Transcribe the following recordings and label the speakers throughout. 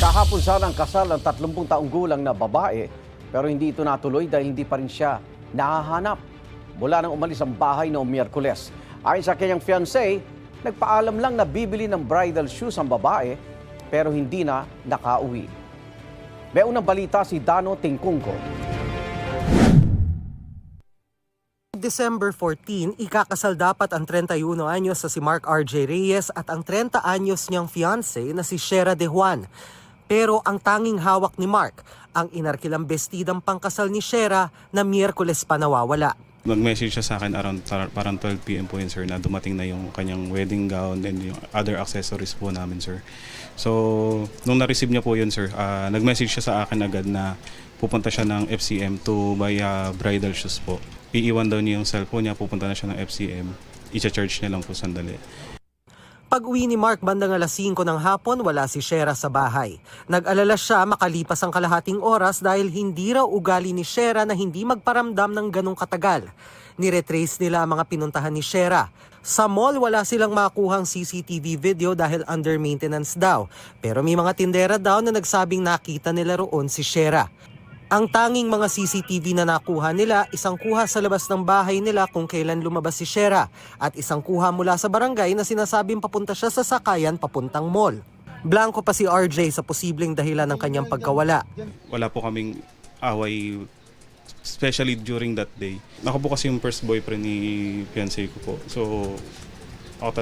Speaker 1: Kahapon sana ang kasal ng 30 taong gulang na babae pero hindi ito natuloy dahil hindi pa rin siya nahahanap mula nang umalis ang bahay noong Miyerkules. Ayon sa kanyang fiancé, nagpaalam lang na bibili ng bridal shoes ang babae pero hindi na nakauwi. May unang balita si Dano Tingkungko.
Speaker 2: December 14, ikakasal dapat ang 31 anyos sa si Mark R.J. Reyes at ang 30 anyos niyang fiancé na si Shera De Juan. Pero ang tanging hawak ni Mark, ang inarkilang bestidang pangkasal ni Shera na Miyerkules pa nawawala.
Speaker 3: Nag-message siya sa akin around parang 12 p.m. po yun, sir, na dumating na yung kanyang wedding gown and yung other accessories po namin, sir. So, nung na-receive niya po yun, sir, nag-message siya sa akin agad na pupunta siya ng FCM to buy bridal shoes po. Iiwan daw niya yung cellphone niya, pupunta na siya ng FCM. I-charge niya lang po sandali.
Speaker 2: Pag-uwi ni Mark bandang alas 5 ng hapon, wala si Shera sa bahay. Nag-alala siya makalipas ang kalahating oras dahil hindi raw ugali ni Shera na hindi magparamdam ng ganong katagal. Niretrace nila ang mga pinuntahan ni Shera. Sa mall, wala silang makuhang CCTV video dahil under maintenance daw. Pero may mga tindera daw na nagsabing nakita nila roon si Shera. Ang tanging mga CCTV na nakuha nila, isang kuha sa labas ng bahay nila kung kailan lumabas si Shera at isang kuha mula sa barangay na sinasabing papunta siya sa sakayan papuntang mall. Blanco pa si RJ sa posibleng dahilan ng kanyang pagkawala.
Speaker 3: Wala po kaming away, especially during that day. Ako po kasi yung first boyfriend ni fiancé ko po. So, ako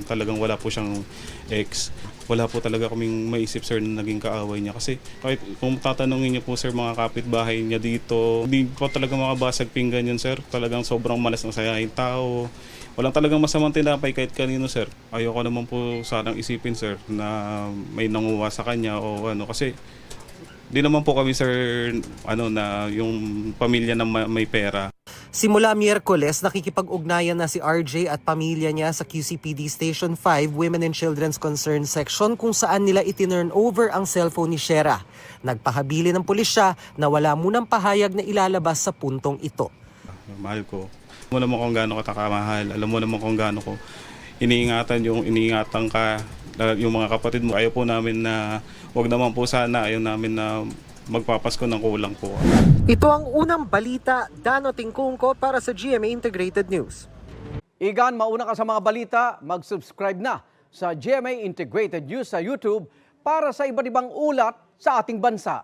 Speaker 3: talagang wala po siyang ex. Wala po talaga kaming maisip, sir, na naging kaaway niya. Kasi kahit kung tatanungin niyo po, sir, mga kapitbahay niya dito, hindi po talaga makabasag pinggan yun, sir. Talagang sobrang malas ng sayahin tao. Walang talagang masamang tinapay kahit kanino, sir. Ayoko naman po sanang isipin, sir, na may nanguha sa kanya o ano. Kasi di naman po kami, sir, na yung pamilya na may pera.
Speaker 2: Simula Miyerkules, nakikipag-ugnayan na si RJ at pamilya niya sa QCPD Station 5 Women and Children's Concern Section kung saan nila itinurn over ang cellphone ni Shera. Nagpahabili ng pulisya na wala munang pahayag na ilalabas sa puntong ito.
Speaker 3: Mahal ko. Alam mo naman kung gaano ka takamahal. Alam mo naman kung gaano ko iniingatan ka, yung mga kapatid mo. Ayaw po namin na, wag naman po sana, ayaw namin na magpapasko ng kulang po.
Speaker 2: Ito ang unang balita, Dano Tingkungko para sa GMA Integrated News.
Speaker 1: Igan, mauna ka sa mga balita, mag-subscribe na sa GMA Integrated News sa YouTube para sa iba't ibang ulat sa ating bansa.